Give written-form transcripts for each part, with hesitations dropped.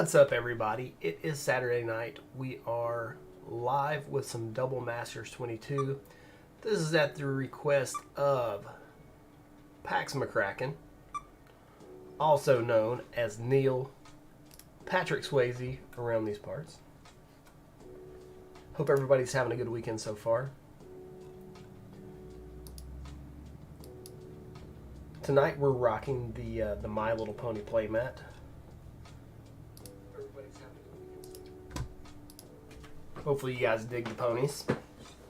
What's up, everybody? It is Saturday night. We are live with some Double Masters 22. This is at the request of Pax McCracken, also known as Neil Patrick Swayze around these parts. Hope everybody's having a good weekend so far. Tonight we're rocking the My Little Pony Playmat. Hopefully you guys dig the ponies.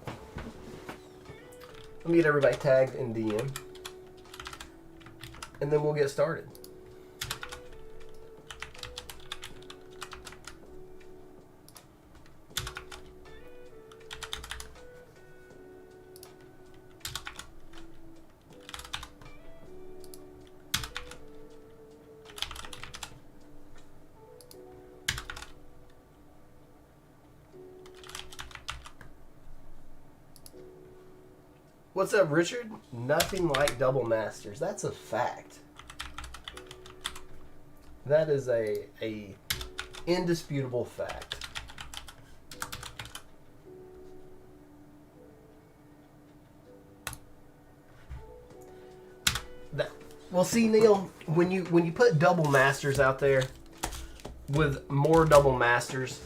Let me get everybody tagged in DM. And then we'll get started. What's up, Richard? Nothing like Double Masters. That's a fact. That is a indisputable fact. Well, see, Neil, when you put Double Masters out there with more Double Masters,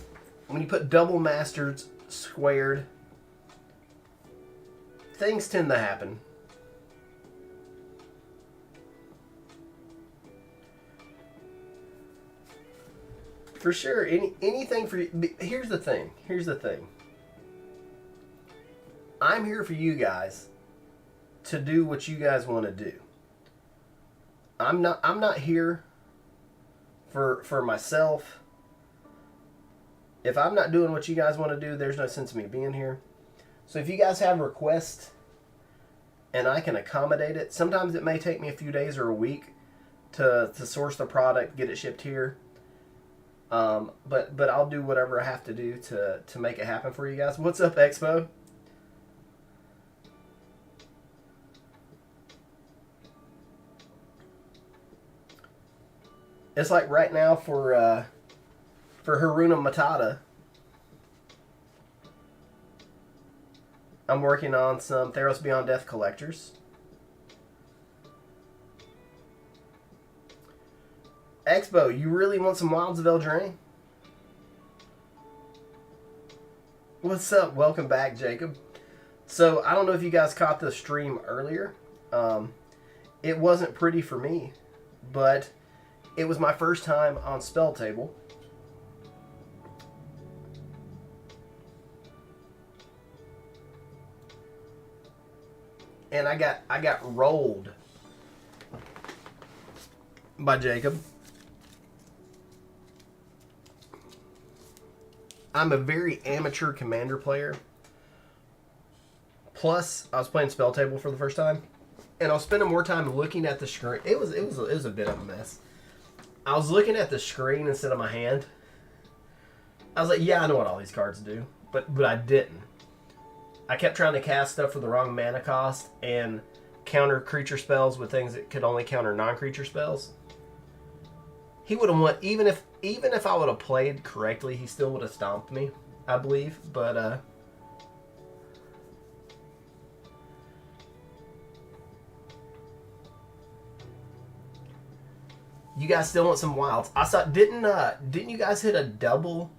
when you put Double Masters squared, things tend to happen. For sure, anything for you. Here's the thing. I'm here for you guys to do what you guys want to do. I'm not here for myself. If I'm not doing what you guys want to do, there's no sense of me being here. So if you guys have requests and I can accommodate it, sometimes it may take me a few days or a week to source the product, get it shipped here. But I'll do whatever I have to do to make it happen for you guys. What's up, Expo? It's like right now for Haruna Matata, I'm working on some Theros Beyond Death collectors. Expo, you really want some Wilds of Eldraine? What's up? Welcome back, Jacob. So, I don't know if you guys caught the stream earlier. It wasn't pretty for me, but it was my first time on Spell Table. And I got rolled by Jacob. I'm a very amateur Commander player. Plus, I was playing Spell Table for the first time, and I was spending more time looking at the screen. It was a bit of a mess. I was looking at the screen instead of my hand. I was like, yeah, I know what all these cards do, but I didn't. I kept trying to cast stuff for the wrong mana cost and counter creature spells with things that could only counter non-creature spells. He would have won, even if I would have played correctly, he still would have stomped me, I believe. But you guys still want some wilds? I saw didn't you guys hit a double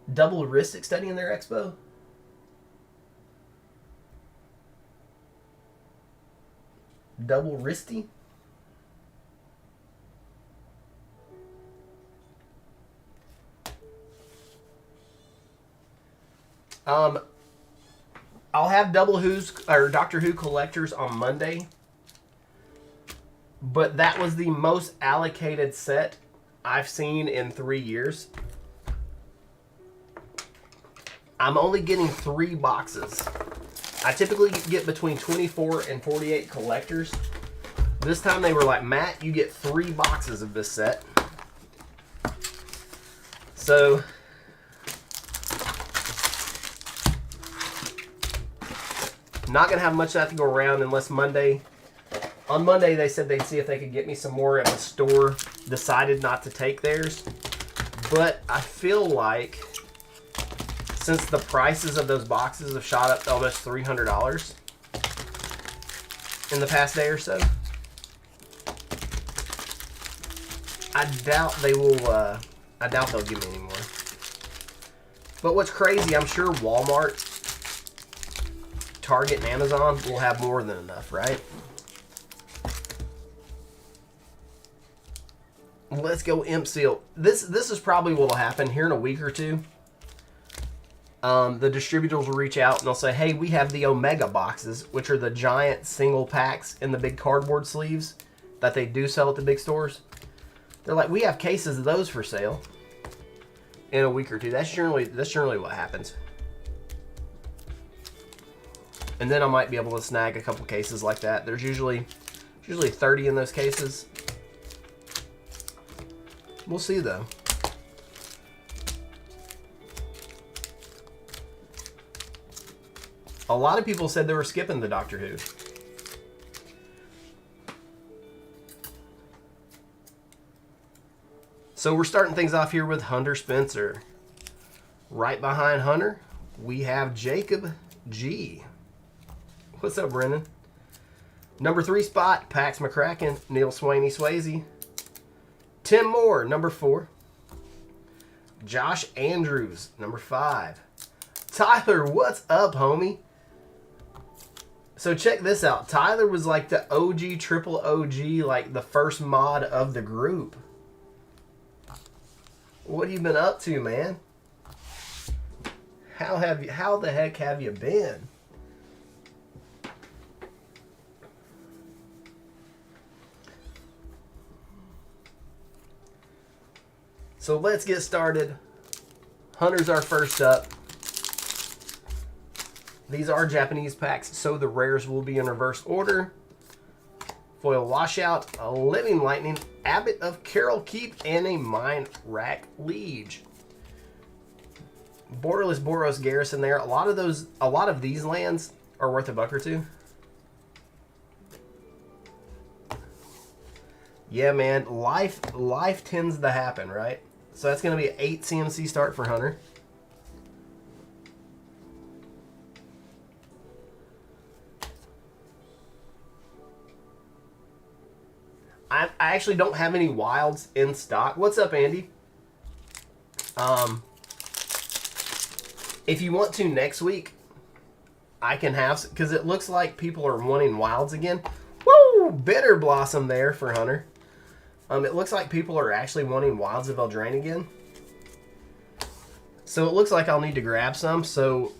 wrist extending in their Expo? Double wristy? I'll have Doctor Who collectors on Monday, but that was the most allocated set I've seen in 3 years. I'm only getting 3 boxes. I typically get between 24 and 48 collectors. This time they were like, Matt, you get 3 boxes of this set. So, not going to have much of that to go around unless Monday On Monday, they said they'd see if they could get me some more, and the store decided not to take theirs. But I feel like since the prices of those boxes have shot up to almost $300 in the past day or so, I doubt they will. I doubt they'll give me any more. But what's crazy, I'm sure Walmart, Target, and Amazon will have more than enough, right? Let's go Imp Seal. This is probably what will happen here in a week or two. The distributors will reach out and they'll say, hey, we have the Omega boxes, which are the giant single packs in the big cardboard sleeves that they do sell at the big stores. They're like, we have cases of those for sale in a week or two. That's generally what happens. And then I might be able to snag a couple cases like that. There's usually 30 in those cases. We'll see though. A lot of people said they were skipping the Doctor Who. So we're starting things off here with Hunter Spencer. Right behind Hunter, we have Jacob G. What's up, Brennan? Number 3 spot, Pax McCracken, Neil Swaney Swayze. Tim Moore, number 4. Josh Andrews, number 5. Tyler, what's up, homie? So check this out. Tyler was like the OG, triple OG, like the first mod of the group. What have you been up to, man? How the heck have you been? So let's get started. Hunter's our first up. These are Japanese packs, so the rares will be in reverse order. Foil Washout, a Living Lightning, Abbot of Carol Keep, and a Mind Rack Liege. Borderless Boros Garrison there. A lot of these lands are worth $1 or $2. Yeah, man, life tends to happen, right? So that's going to be an 8 CMC start for Hunter. I actually don't have any wilds in stock. What's up, Andy? If you want to next week, I can have, because it looks like people are wanting wilds again. Woo! Bitter Blossom there for Hunter. It looks like people are actually wanting wilds of Eldraine again. So it looks like I'll need to grab some. So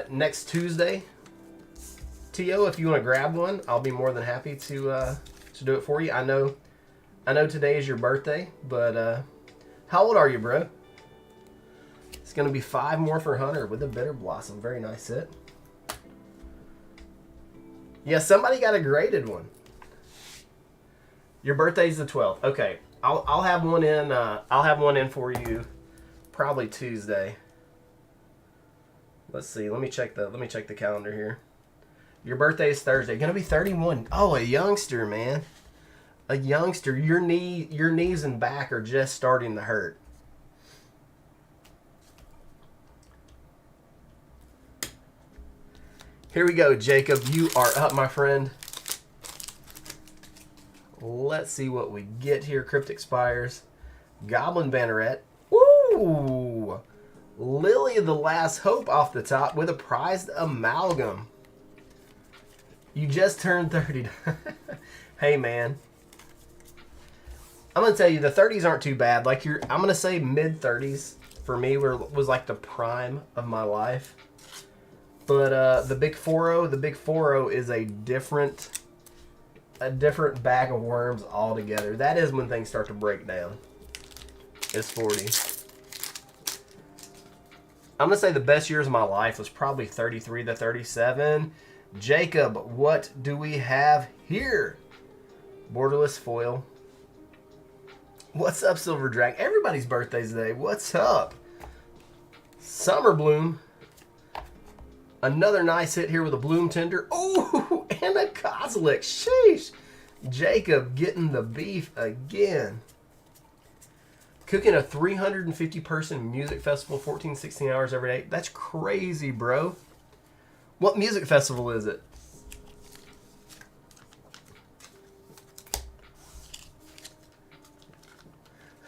next Tuesday, T.O., if you want to grab one, I'll be more than happy to do it for you. I know today is your birthday, but how old are you, bro? It's going to be 5 more for Hunter with a Bitter Blossom. Very nice hit. Yeah, somebody got a graded one. Your birthday's the 12th. Okay, I'll have one in. I'll have one in for you, probably Tuesday. Let's see. Let me check the calendar here. Your birthday is Thursday. Gonna be 31. Oh, a youngster, man. A youngster. Your knees and back are just starting to hurt. Here we go, Jacob. You are up, my friend. Let's see what we get here. Cryptic Spires. Goblin Banneret. Ooh! Lily of the Last Hope off the top with a prized amalgam. You just turned 30. Hey, man. I'm going to tell you, the 30s aren't too bad. Like I'm going to say mid-30s for me was like the prime of my life. But the big 4-0 is a different bag of worms altogether. That is when things start to break down. It's 40. I'm going to say the best years of my life was probably 33 to 37. Jacob, what do we have here? Borderless foil. What's up, Silver Dragon? Everybody's birthday's today. What's up? Summer Bloom. Another nice hit here with a Bloom Tender. Oh, and a Kozilek. Sheesh. Jacob getting the beef again. Cooking a 350-person music festival, 14, 16 hours every day. That's crazy, bro. What music festival is it?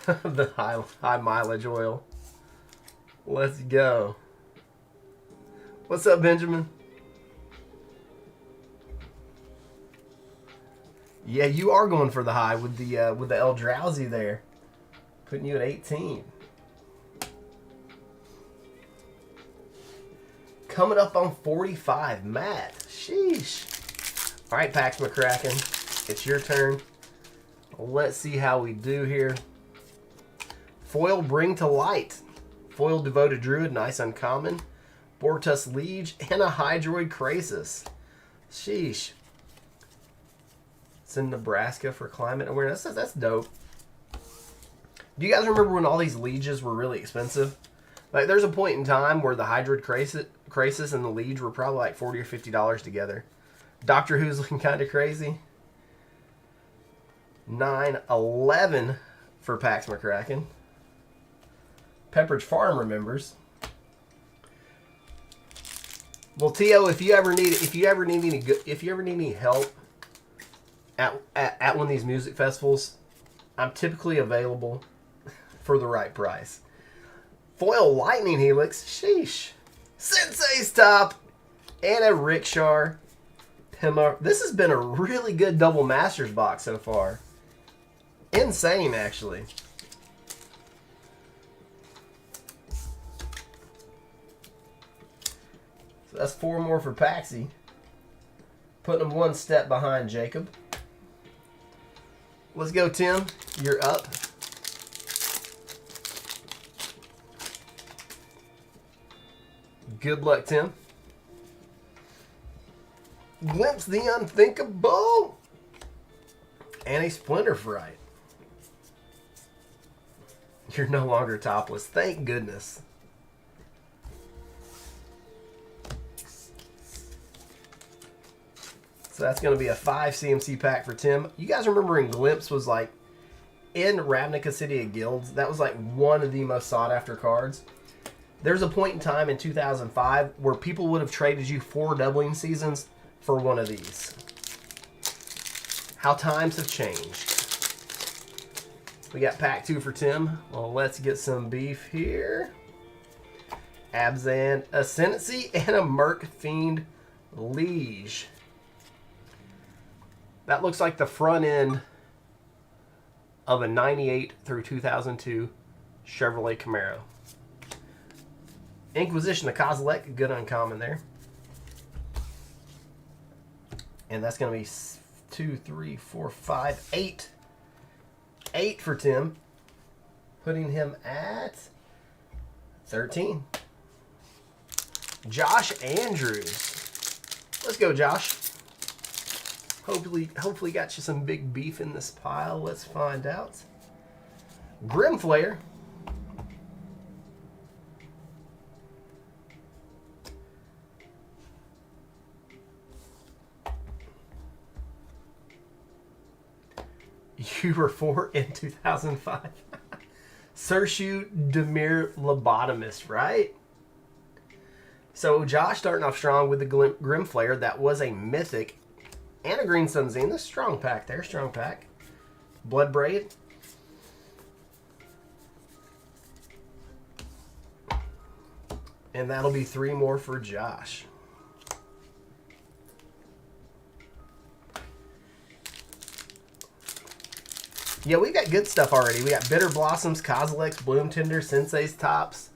The high mileage oil. Let's go. What's up, Benjamin? Yeah, you are going for the high with the El Drowsy there. Putting you at 18. Coming up on 45, Matt. Sheesh. All right, Pax McCracken, it's your turn. Let's see how we do here. Foil Bring to Light. Foil Devoted Druid, nice uncommon. Bortus Liege, and a Hydroid Krasis. Sheesh. It's in Nebraska for climate awareness. That's dope. Do you guys remember when all these Lieges were really expensive? Like, there's a point in time where the Hydroid Krasis and the Liege were probably like $40 or $50 together. Doctor Who's looking kind of crazy. 9-11 for Pax McCracken. Pepperidge Farm remembers. Well, Tio, if you ever need any help at one of these music festivals, I'm typically available for the right price. Foil Lightning Helix, sheesh. Sensei's Top, and a Rickshar Pima. This has been a really good double Masters box so far. Insane, actually. So that's 4 more for Paxi. Putting him one step behind Jacob. Let's go, Tim. You're up. Good luck, Tim. Glimpse the Unthinkable. And a Splinter Fright. You're no longer topless. Thank goodness. So that's going to be a 5 CMC pack for Tim. You guys remember when Glimpse was like in Ravnica City of Guilds? That was like one of the most sought after cards. There's a point in time in 2005 where people would have traded you 4 doubling seasons for one of these. How times have changed. We got pack 2 for Tim. Well, let's get some beef here. Abzan Ascendancy and a Merc Fiend Liege. That looks like the front end of a 98 through 2002 Chevrolet Camaro. Inquisition of Kozilek, good uncommon there. And that's going to be 2, 3, 4, 5, 8. 8 for Tim. Putting him at 13. Josh Andrews. Let's go, Josh. Hopefully got you some big beef in this pile. Let's find out. Grimflayer. You were 4 in 2005. Sershu Demir Lobotomist, right? So Josh starting off strong with the Grimflayer. That was a mythic. And a Green Sun Zenith. Strong pack there. Strong pack. Bloodbraid. And that'll be 3 more for Josh. Yeah, we got good stuff already. We got Bitter Blossoms, Kozilek's, Bloom Tender, Sensei's Tops.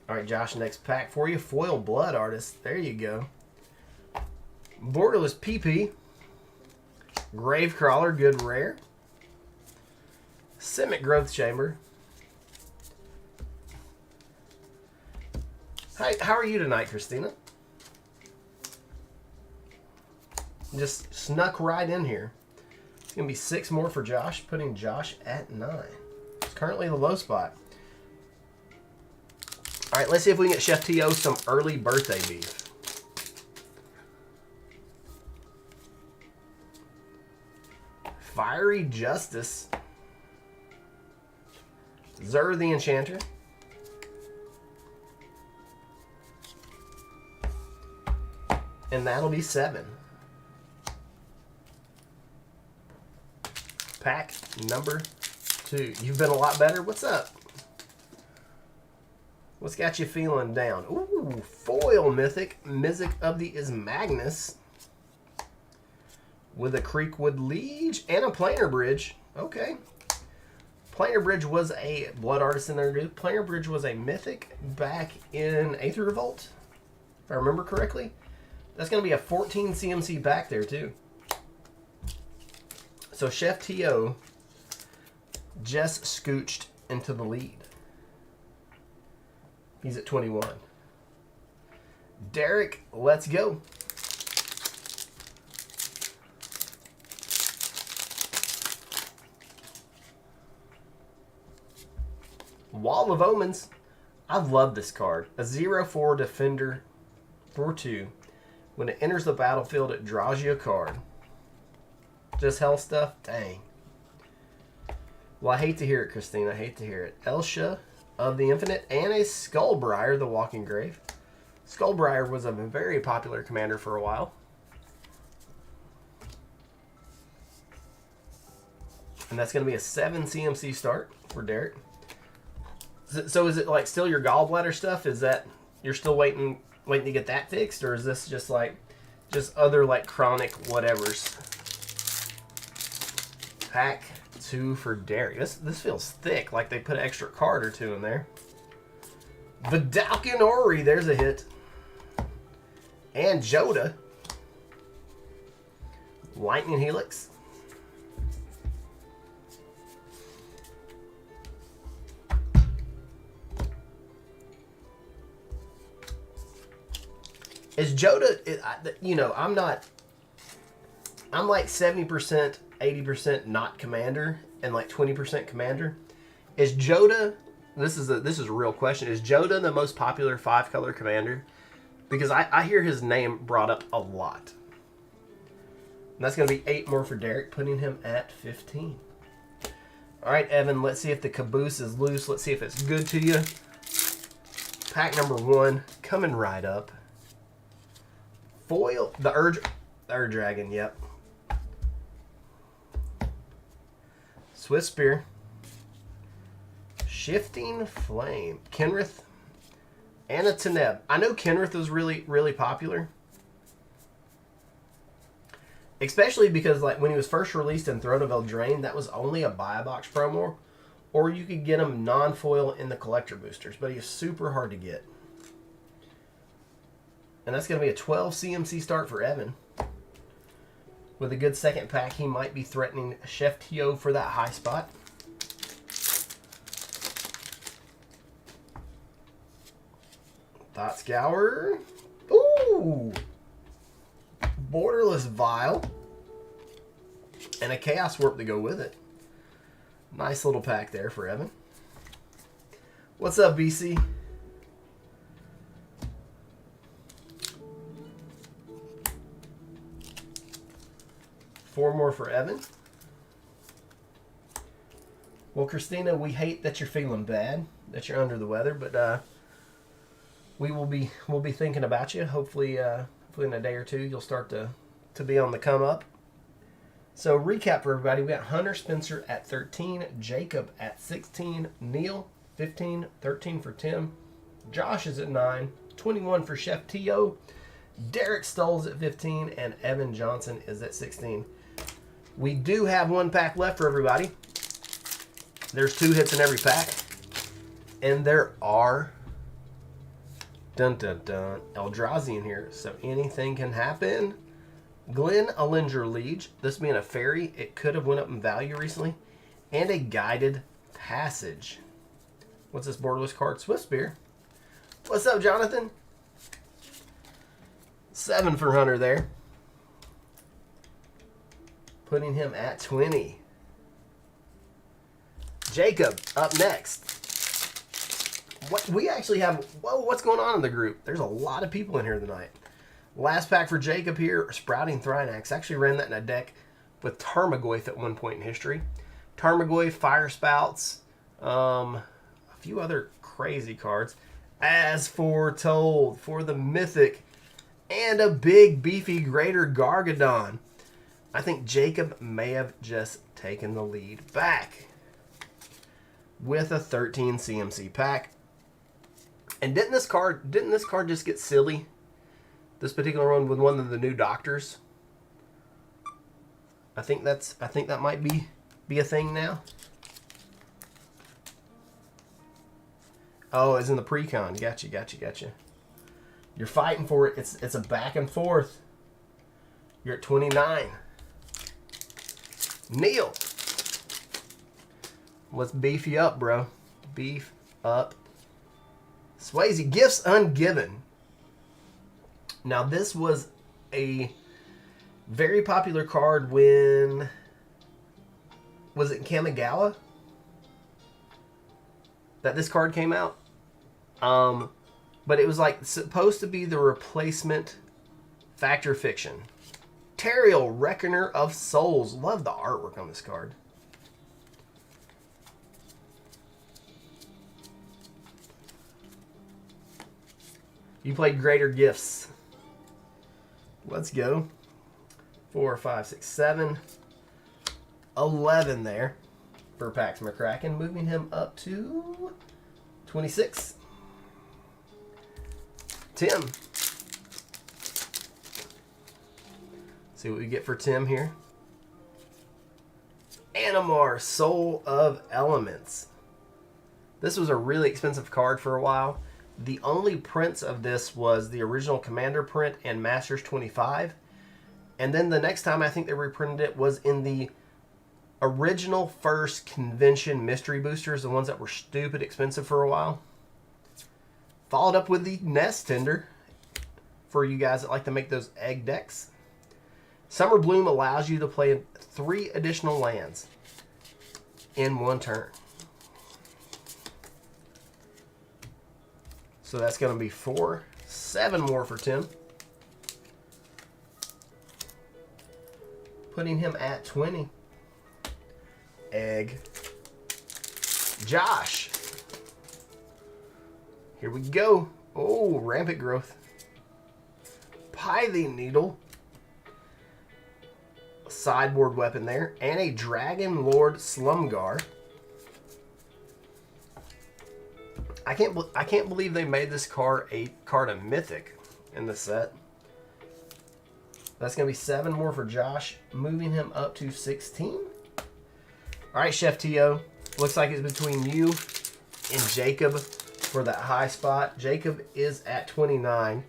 All right, Josh, next pack for you. Foil Blood Artist. There you go. Borderless PP. Gravecrawler, good rare. Simic Growth Chamber. Hi, how are you tonight, Christina? Just snuck right in here. It's going to be 6 more for Josh, putting Josh at 9. It's currently the low spot. All right, let's see if we can get Chef T.O. some early birthday beef. Fiery Justice. Zur the Enchanter. And that'll be 7. Pack number 2. You've been a lot better. What's up? What's got you feeling down? Ooh, foil mythic. Mythic of the Magnus. With a Creekwood Liege and a Planar Bridge. Okay. Planar Bridge was a Blood Artisan there. Planar Bridge was a mythic back in Aether Revolt, if I remember correctly. That's going to be a 14 CMC back there, too. So Chef T.O. just scooched into the lead. He's at 21. Derek, let's go. Wall of Omens. I love this card. A 0/4 defender for 2. When it enters the battlefield, it draws you a card. Just hell stuff? Dang. Well, I hate to hear it, Christine. I hate to hear it. Elsha of the Infinite and a Skullbriar, the Walking Grave. Skullbriar was a very popular commander for a while. And that's going to be a 7 CMC start for Derek. So is it like still your gallbladder stuff? Is that you're still waiting to get that fixed, or is this just like other like chronic whatevers? Pack 2 for Derek. This feels thick, like they put an extra card or 2 in there. Vidalcan Ori, there's a hit. And Joda. Lightning Helix. Is Joda, you know, I'm like 70%, 80% not commander, and like 20% commander. Is Joda, this is a real question, is Joda the most popular 5-color commander? Because I hear his name brought up a lot. And that's going to be 8 more for Derek, putting him at 15. All right, Evan, let's see if the caboose is loose. Let's see if it's good to you. Pack number 1, coming right up. Foil, the Ur Dragon, yep. Swift Spear. Shifting Flame. Kenrith. And a Teneb. I know Kenrith was really, really popular. Especially because like when he was first released in Throne of Eldraine, that was only a buy-a-box promo. Or you could get him non-foil in the collector boosters. But he's super hard to get. And that's going to be a 12 CMC start for Evan. With a good second pack, he might be threatening Chef T.O. for that high spot. Thought Scour. Ooh! Borderless Vial. And a Chaos Warp to go with it. Nice little pack there for Evan. What's up, BC? Four more for Evan. Well, Christina, we hate that you're feeling bad, that you're under the weather, but we'll be thinking about you. Hopefully in a day or two, you'll start to be on the come up. So recap for everybody: we got Hunter Spencer at 13, Jacob at 16, Neil 15, 13 for Tim, Josh is at 9, 21 for Chef T.O., Derek Stoll's at 15, and Evan Johnson is at 16. We do have 1 pack left for everybody. There's 2 hits in every pack. And there are Eldrazi in here. So anything can happen. Glen Alinger Liege. This being a fairy, it could have went up in value recently. And a Guided Passage. What's this borderless card? Swift Spear. What's up, Jonathan? 7 for Hunter there. Putting him at 20. Jacob up next. What we actually have, whoa, what's going on in the group? There's a lot of people in here tonight. Last pack for Jacob here, Sprouting Thrynax. Actually ran that in a deck with Tarmogoyf at one point in history. Tarmogoyf, Fire Spouts, few other crazy cards. As foretold, for the Mythic, and a big, beefy Greater Gargadon. I think Jacob may have just taken the lead back with a 13 CMC pack. And didn't this card just get silly? This particular one with one of the new doctors. I think that might be a thing now. Oh, it's in the pre-con. Gotcha. You're fighting for it. It's a back and forth. You're at 29. Neil. Let's beef you up, bro. Beef up. Swayze, Gifts Ungiven. Now, this was a very popular card when... Was it Kamigawa that this card came out? But it was like supposed to be the replacement Factor Fiction. Teriel, Reckoner of Souls. Love the artwork on this card. You played Greater Gifts. Let's go. 4, 5, 6, 7. 11 there for Pax McCracken. Moving him up to 26. Tim. See what we get for Tim here. Animar, Soul of Elements. This was a really expensive card for a while. The only prints of this was the original Commander print and Masters 25. And then the next time I think they reprinted it was in the original first convention mystery boosters, the ones that were stupid expensive for a while. Followed up with the Nest Tender for you guys that like to make those egg decks. Summer Bloom allows you to play 3 additional lands in one turn. So that's going to be 4. 7 more for Tim. Putting him at 20. Egg. Josh. Here we go. Oh, Rampant Growth. Pithing Needle. A sideboard weapon there. And a Dragon Lord Slumgar. I can't believe they made this card a mythic in the set. That's going to be 7 more for Josh, moving him up to 16. All right, Chef T.O. Looks like it's between you and Jacob for that high spot. Jacob is at 29.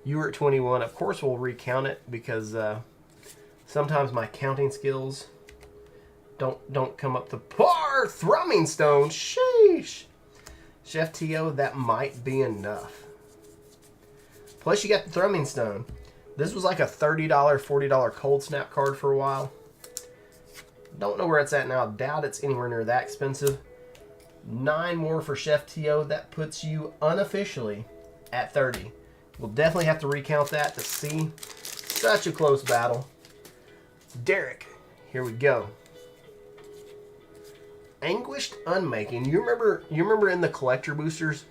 You were at 21. Of course, we'll recount it because sometimes my counting skills don't come up to par. Thrumming Stone. Sheesh. Chef T.O., that might be enough. Plus, you got the Thrumming Stone. This was like a $30, $40 Cold Snap card for a while. Don't know where it's at now. Doubt it's anywhere near that expensive. 9 more for Chef T.O. That puts you unofficially at 30. We'll definitely have to recount that to see. Such a close battle. Derek, here we go. Anguished Unmaking. You remember in the collector boosters,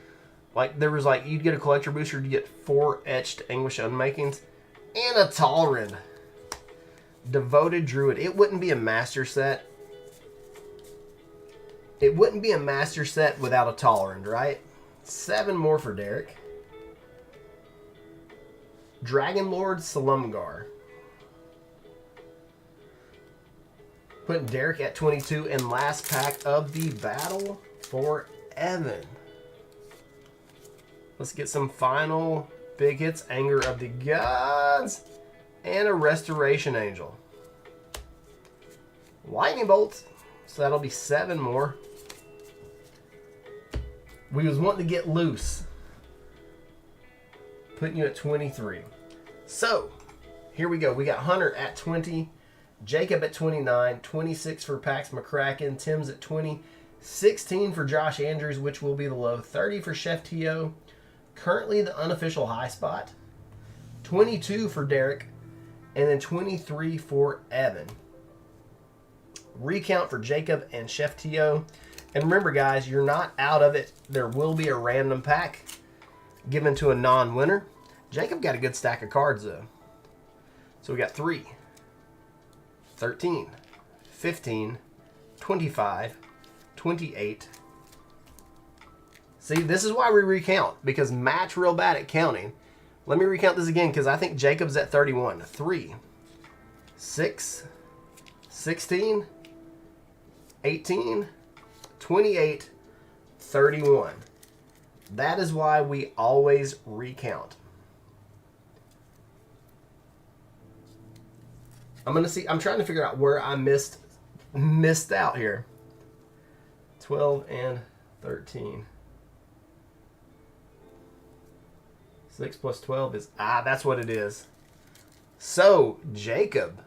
like there was like you'd get a collector booster to get 4 etched Anguished Unmakings and a Talrand. Devoted Druid. It wouldn't be a master set. It wouldn't be a master set without a Talrand, right? 7 more for Derek. Dragon Lord Slumgar. Putting Derek at 22, and last pack of the battle for Evan. Let's get some final big hits. Anger of the Gods and a Restoration Angel. Lightning Bolt. So that'll be 7 more. We was wanting to get loose. Putting you at 23. So, here we go. We got Hunter at 20. Jacob at 29, 26 for Pax McCracken, Tim's at 20, 16 for Josh Andrews, which will be the low, 30 for Chef T.O., currently the unofficial high spot, 22 for Derek, and then 23 for Evan. Recount for Jacob and Chef T.O. And remember, guys, you're not out of it. There will be a random pack given to a non-winner. Jacob got a good stack of cards, though. So we got 3, 13, 15, 25, 28. See, this is why we recount, because Matt's real bad at counting. Let me recount this again, because I think Jacob's at 31. 3, 6, 16, 18, 28, 31. That is why we always recount. I'm trying to figure out where I missed out here. 12 and 13. 6 plus 12 is, that's what it is. So, Jacob.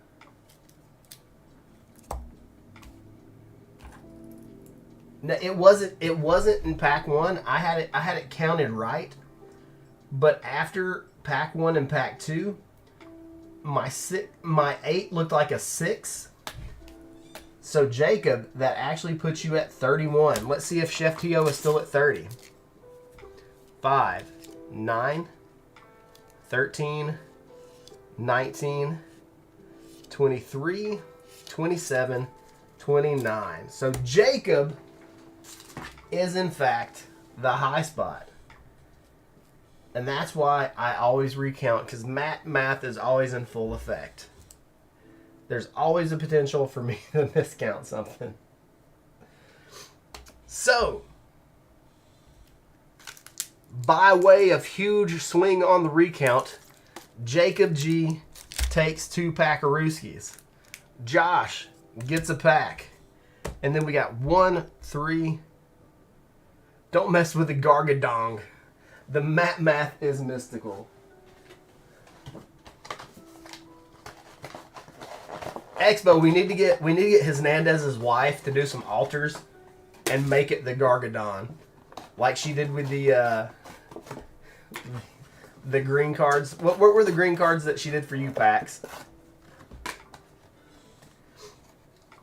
No, it wasn't in pack 1. I had it counted right. But after pack 1 and pack 2, my 8 looked like a 6. So Jacob, that actually puts you at 31. Let's see if Chef Tio is still at 30. 5, 9, 13, 19, 23, 27, 29. So Jacob is in fact the high spot. And that's why I always recount, because math is always in full effect. There's always a potential for me to miscount something. So, by way of huge swing on the recount, Jacob G takes 2 Packarooskies. Josh gets a pack. And then we got 1, 3. Don't mess with the Gargadong. The math is mystical. Expo, we need to get Hernandez's wife to do some altars and make it the Gargadon, like she did with the green cards. What were the green cards that she did for you, Pax?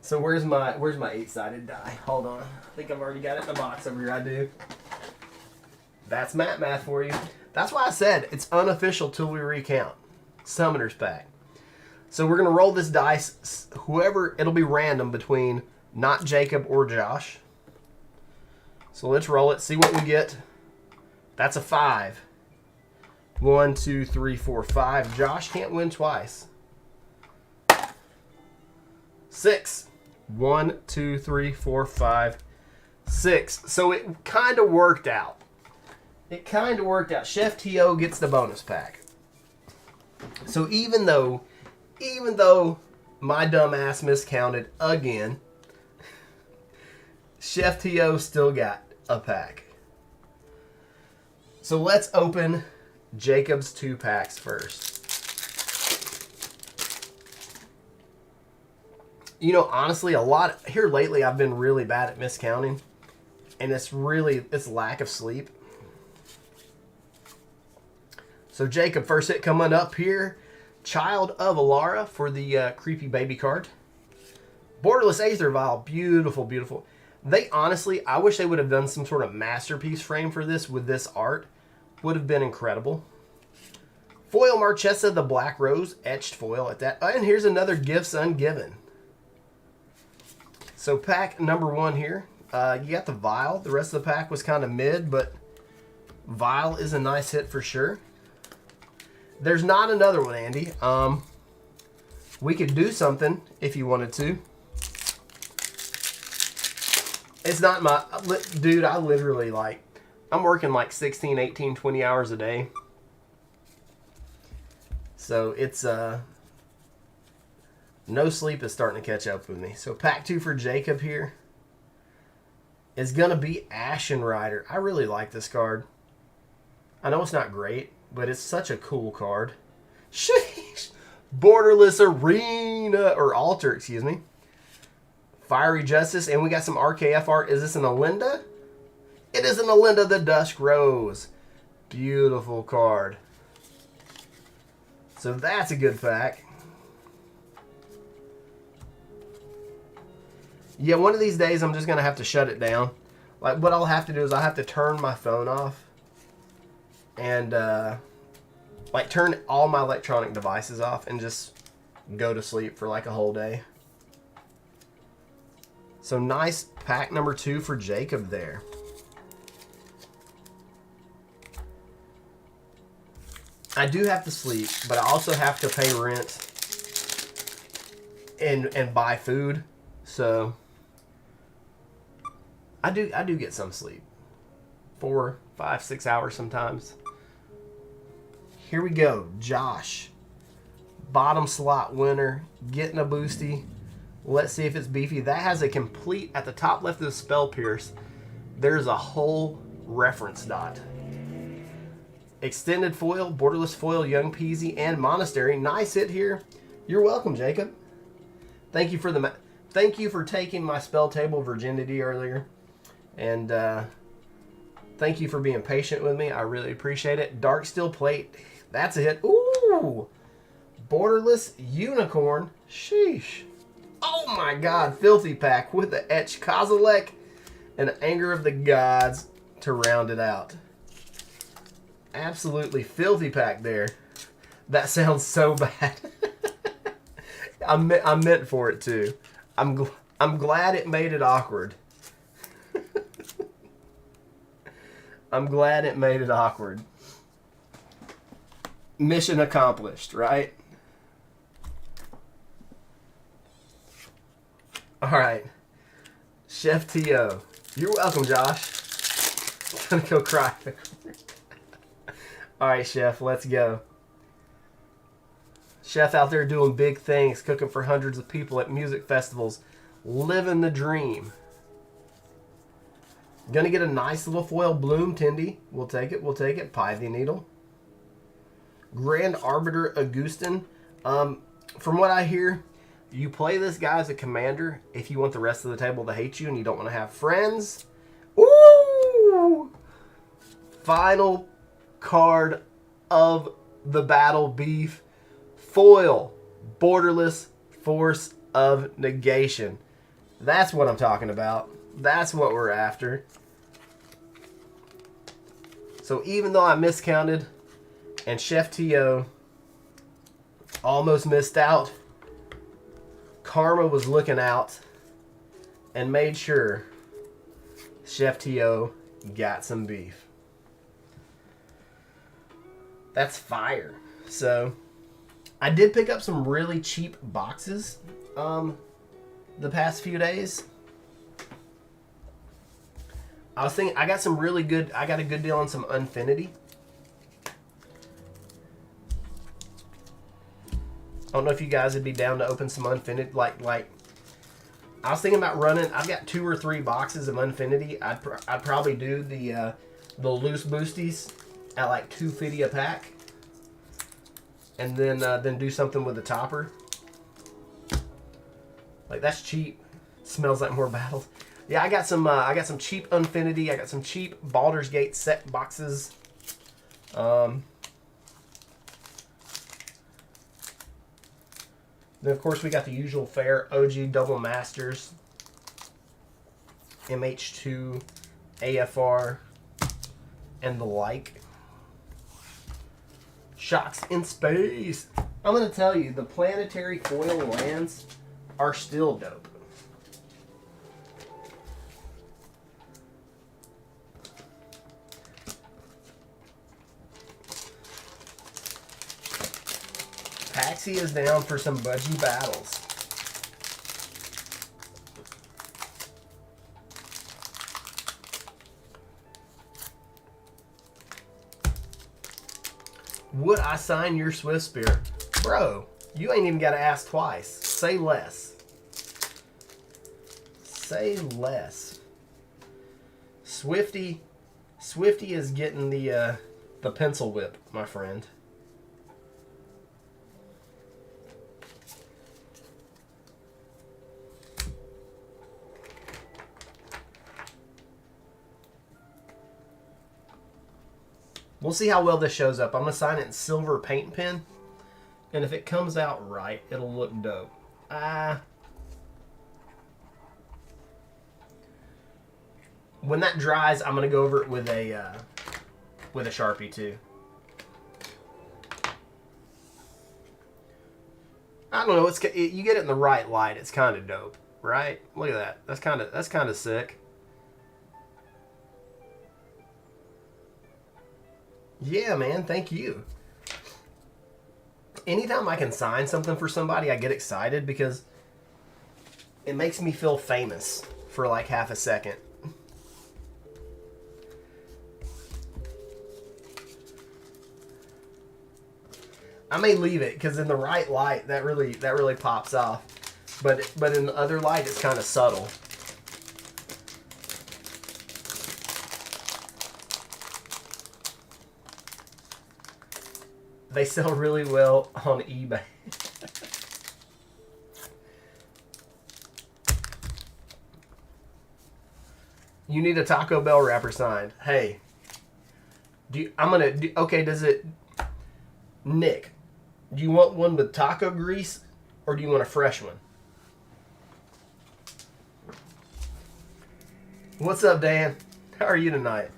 So where's my 8-sided die? Hold on, I think I've already got it in the box over here. I do. That's math for you. That's why I said it's unofficial till we recount. Summoner's pack. So we're going to roll this dice. Whoever, it'll be random between not Jacob or Josh. So let's roll it. See what we get. That's a 5. 1, 2, 3, 4, 5. Josh can't win twice. 6. 1, 2, 3, 4, 5, 6. So it kind of worked out. Chef T.O. gets the bonus pack. So even though my dumb ass miscounted again, Chef T.O. still got a pack. So let's open Jacob's 2 packs first. You know, honestly, here lately I've been really bad at miscounting. And it's lack of sleep. So Jacob, first hit coming up here. Child of Alara for the creepy baby card. Borderless Aether Vial. Beautiful, beautiful. I wish they would have done some sort of masterpiece frame for this with this art. Would have been incredible. Foil Marchesa the Black Rose. Etched foil at that. And here's another Gifts Ungiven. So pack number 1 here. You got the Vial. The rest of the pack was kind of mid, but Vial is a nice hit for sure. There's not another one, Andy. We could do something if you wanted to. It's not my... Dude, I literally, I'm working 16, 18, 20 hours a day. So it's... No sleep is starting to catch up with me. So pack 2 for Jacob here is going to be Ashen Rider. I really like this card. I know it's not great, but it's such a cool card. Sheesh. Borderless Arena, or Altar, excuse me. Fiery Justice, and we got some RKF art. Is this an Alinda? It is an Alinda the Dusk Rose. Beautiful card. So that's a good pack. Yeah, one of these days I'm just going to have to shut it down. Like, what I'll have to do is I'll have to turn my phone off and, like, turn all my electronic devices off and just go to sleep for, like, a whole day. So, nice pack number 2 for Jacob there. I do have to sleep, but I also have to pay rent and buy food. So I do get some sleep. 4, 5, 6 hours sometimes. Here we go. Josh. Bottom slot winner. Getting a boosty. Let's see if it's beefy. That has a complete, at the top left of the spell pierce, there's a whole reference dot. Extended foil, borderless foil, young peasy, and monastery. Nice hit here. You're welcome, Jacob. Thank you for taking my spell table virginity earlier. And thank you for being patient with me. I really appreciate it. Dark steel plate. That's a hit. Ooh. Borderless unicorn. Sheesh. Oh my god. Filthy pack with the Etch Kozilek and Anger of the Gods to round it out. Absolutely filthy pack there. That sounds so bad. I meant for it too. I'm glad it made it awkward. I'm glad it made it awkward. Mission accomplished, right? All right. Chef T.O. You're welcome, Josh. I'm gonna go cry. All right, Chef, let's go. Chef out there doing big things, cooking for hundreds of people at music festivals, living the dream. Gonna get a nice little foil bloom Tindy. We'll take it. We'll take it. Pythia Needle. Grand Arbiter Augustin. From what I hear, you play this guy as a commander if you want the rest of the table to hate you and you don't want to have friends. Ooh! Final card of the battle, beef. Foil. Borderless Force of Negation. That's what I'm talking about. That's what we're after. So even though I miscounted and Chef T.O. almost missed out, Karma was looking out and made sure Chef T.O. got some beef. That's fire. So I did pick up some really cheap boxes the past few days. I was thinking I got a good deal on some Unfinity. I don't know if you guys would be down to open some Unfinity. Like I was thinking about running. I've got 2 or 3 boxes of Unfinity. I'd probably do the loose boosties at like $2.50 a pack, and then do something with the topper. Like that's cheap. Smells like more battles. Yeah, I got some cheap Unfinity. I got some cheap Baldur's Gate set boxes. Then of course we got the usual fare: OG Double Masters, MH2, AFR, and the like. Shocks in space. I'm gonna tell you, the planetary foil lands are still dope. Paxi is down for some budgie battles. Would I sign your Swift Spear? Bro, you ain't even got to ask twice. Say less. Say less. Swifty is getting the pencil whip, my friend. We'll see how well this shows up. I'm going to sign it in silver paint pen. And if it comes out right, it'll look dope. When that dries, I'm gonna go over it with a Sharpie too. I don't know. You get it in the right light. It's kind of dope, right? Look at that. That's kind of sick. Yeah, man. Thank you. Anytime I can sign something for somebody, I get excited because it makes me feel famous for like half a second. I may leave it because in the right light that really pops off, but in the other light it's kind of subtle. They sell really well on eBay. You need a Taco Bell wrapper signed. Hey, okay, does it, Nick, do you want one with taco grease or do you want a fresh one? What's up, Dan? How are you tonight?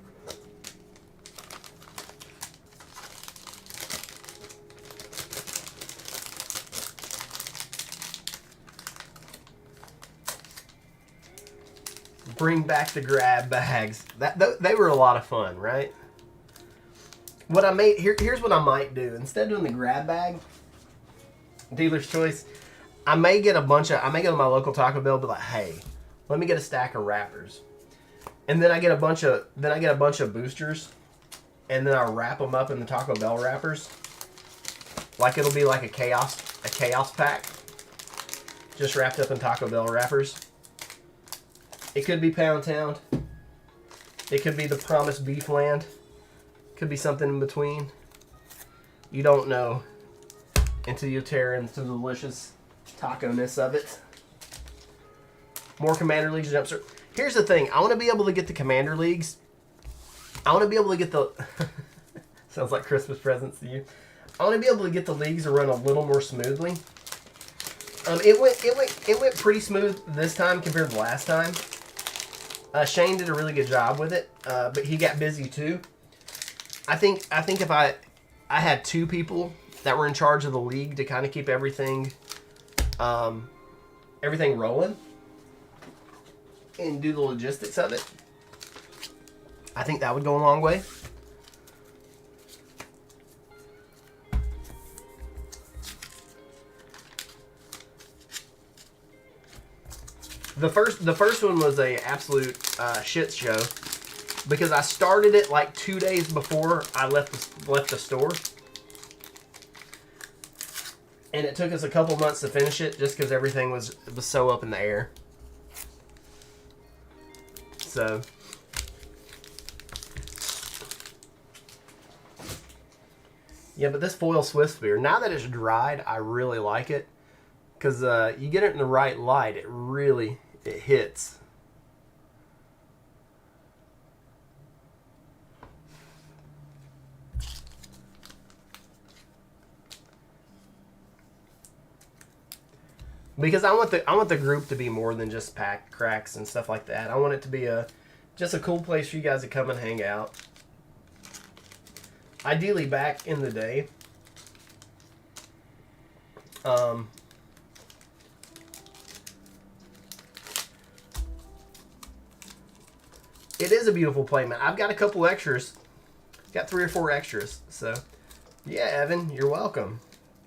Bring back the grab bags. They were a lot of fun, right? What I made here's what I might do. Instead of doing the grab bag, dealer's choice, I may go to my local Taco Bell and be like, hey, let me get a stack of wrappers. And then I get a bunch of boosters, and then I wrap them up in the Taco Bell wrappers. Like it'll be like a chaos pack. Just wrapped up in Taco Bell wrappers. It could be Pound Town. It could be the Promised Beef Land. Could be something in between. You don't know until you tear into the delicious taco-ness of it. More Commander Leagues jumpstart. Here's the thing. I want to be able to get the Commander Leagues. I want to be able to get the... Sounds like Christmas presents to you. I want to be able to get the leagues to run a little more smoothly. It went pretty smooth this time compared to last time. Shane did a really good job with it, but he got busy too. I think if I had two people that were in charge of the league to kind of keep everything rolling and do the logistics of it, I think that would go a long way. The first one was a absolute shit show because I started it like 2 days before I left the store, and it took us a couple months to finish it just because everything was so up in the air. So yeah, but this foil Swiss beer, now that it's dried, I really like it because you get it in the right light, it hits. Because I want the group to be more than just pack cracks and stuff like that. I want it to be just a cool place for you guys to come and hang out. Ideally back in the day. It is a beautiful playmat. I've got a couple extras. Got 3 or 4 extras. So, yeah, Evan, you're welcome.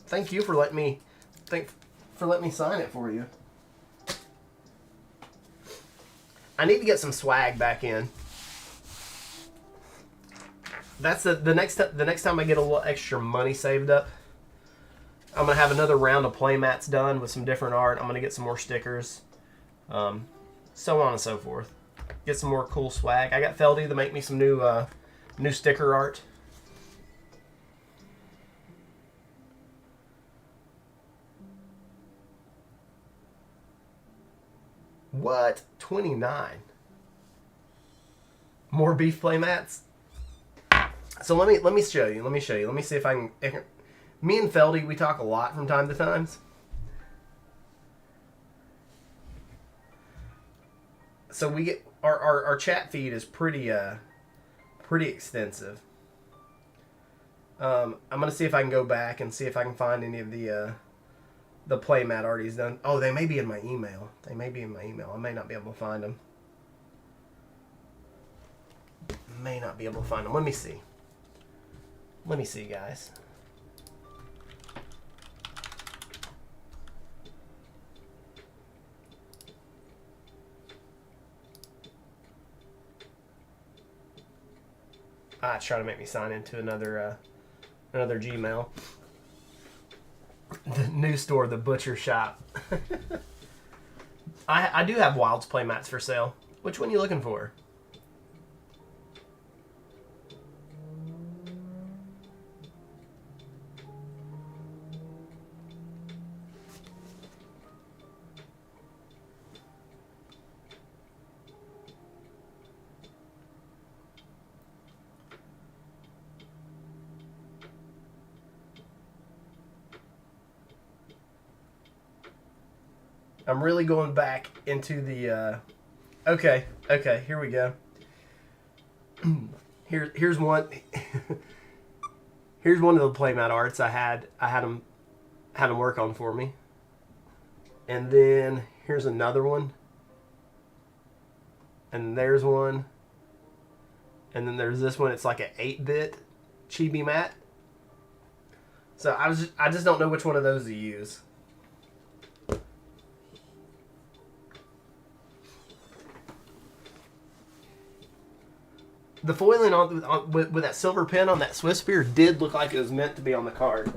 Thank you for letting me sign it for you. I need to get some swag back in. That's the next time I get a little extra money saved up. I'm gonna have another round of playmats done with some different art. I'm gonna get some more stickers, so on and so forth. Get some more cool swag. I got Feldy to make me some new sticker art. What? 29? More beef playmats? So let me show you. Let me show you. Let me see if I can. Me and Feldy, we talk a lot from time to time. So we get our chat feed is pretty extensive. I'm gonna see if I can go back and see if I can find any of the playmat art he's done. Oh, they may be in my email. I may not be able to find them. Let me see. Guys. It's trying to make me sign into another Gmail. The new store, the butcher shop. I do have Wilds playmats for sale. Which one are you looking for? I'm really going back into the. Okay, here we go. Here's one. Here's one of the playmat arts I had them work on for me. And then here's another one. And there's one. And then there's this one. It's like an 8-bit chibi mat. So I just don't know which one of those to use. The foiling with that silver pen on that Swiss spear did look like it was meant to be on the card.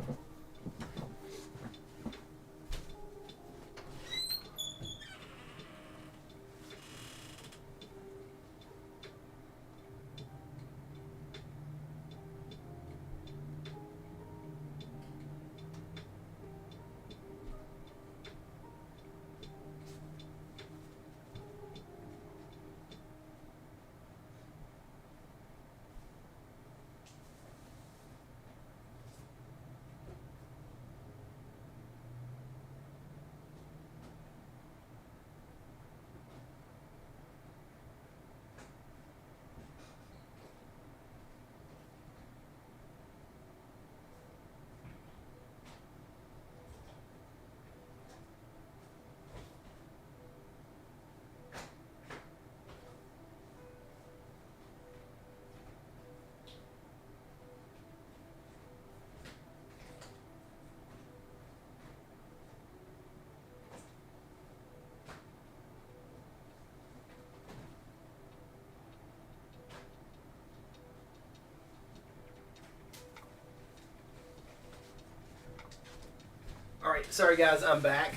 Alright, sorry guys, I'm back.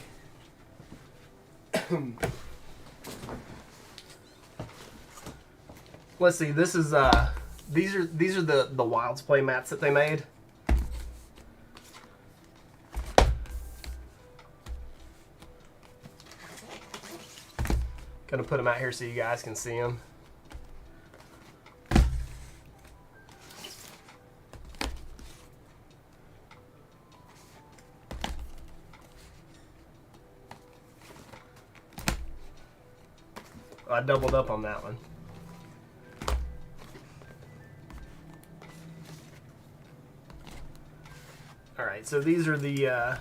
Let's see, this is these are the Wilds play mats that they made. Gonna put them out here so you guys can see them. I doubled up on that one. All right, so these are the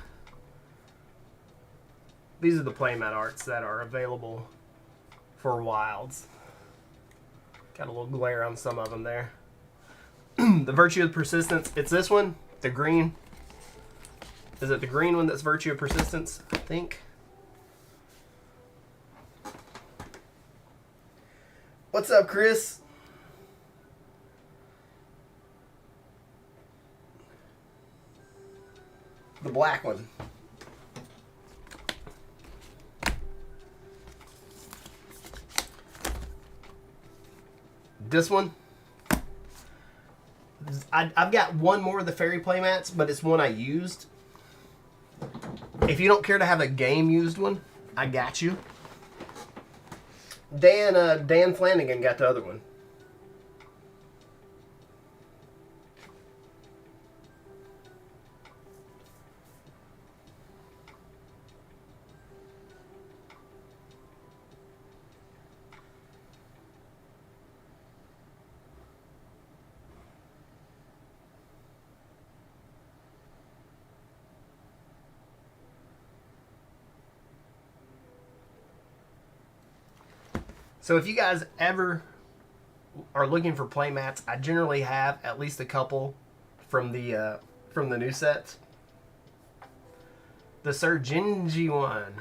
playmat arts that are available for Wilds. Got a little glare on some of them there. The Virtue of Persistence. It's this one, the green. Is it the green one that's Virtue of Persistence? I think. What's up, Chris? The black one. This one. I've got one more of the fairy playmats, but it's one I used. If you don't care to have a game used one, I got you. Dan Flanagan got the other one. So if you guys ever are looking for playmats, I generally have at least a couple from the new sets. The Sir Gingy one.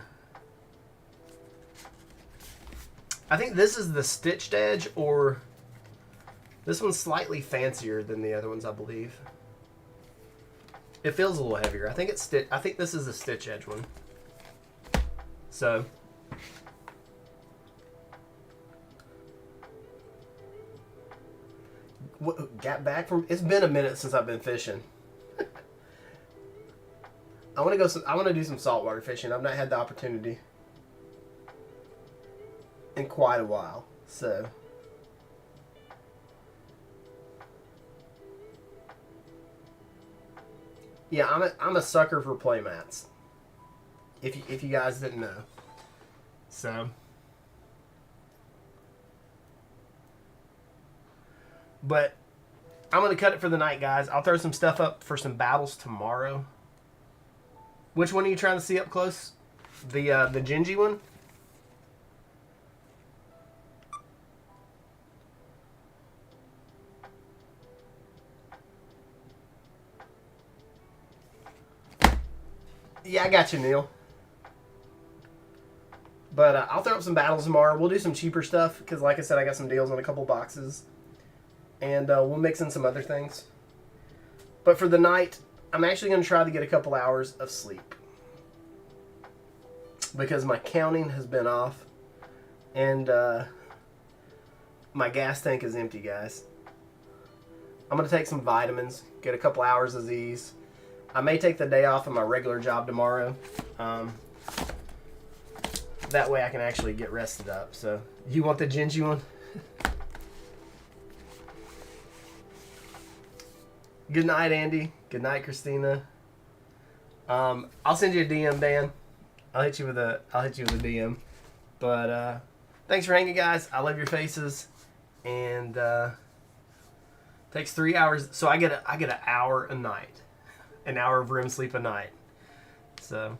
I think this is the stitched edge, or this one's slightly fancier than the other ones, I believe. It feels a little heavier. I think it's I think this is a stitch edge one. So got back from, it's been a minute since I've been fishing. I want to do some saltwater fishing. I've not had the opportunity in quite a while. So yeah, I'm a sucker for playmats. If you guys didn't know. So but I'm going to cut it for the night, guys. I'll throw some stuff up for some battles tomorrow. Which one are you trying to see up close? The Gingy one? Yeah, I got you, Neil. But I'll throw up some battles tomorrow. We'll do some cheaper stuff because, like I said, I got some deals on a couple boxes. And we'll mix in some other things. But for the night, I'm actually going to try to get a couple hours of sleep. Because my counting has been off. And my gas tank is empty, guys. I'm going to take some vitamins. Get a couple hours of these. I may take the day off of my regular job tomorrow. That way I can actually get rested up. So, you want the Gingy one? Good night, Andy. Good night, Christina. I'll send you a DM, Dan. I'll hit you with a DM. But thanks for hanging, guys. I love your faces. And takes 3 hours. So I get an hour a night. An hour of REM sleep a night. So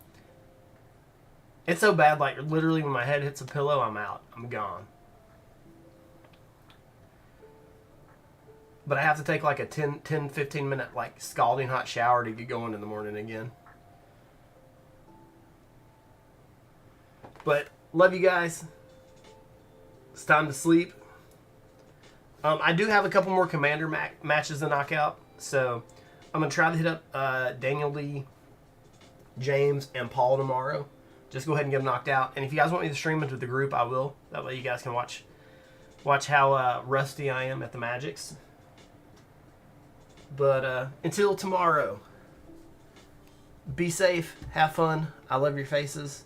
it's so bad, like literally when my head hits a pillow, I'm out. I'm gone. But I have to take like a 10-15 minute like scalding hot shower to get going in the morning again. But love you guys. It's time to sleep. I do have a couple more Commander matches to knock out. So I'm going to try to hit up Daniel Lee, James, and Paul tomorrow. Just go ahead and get them knocked out. And if you guys want me to stream into the group, I will. That way you guys can watch how rusty I am at the Magics. But until tomorrow, be safe, have fun. I love your faces.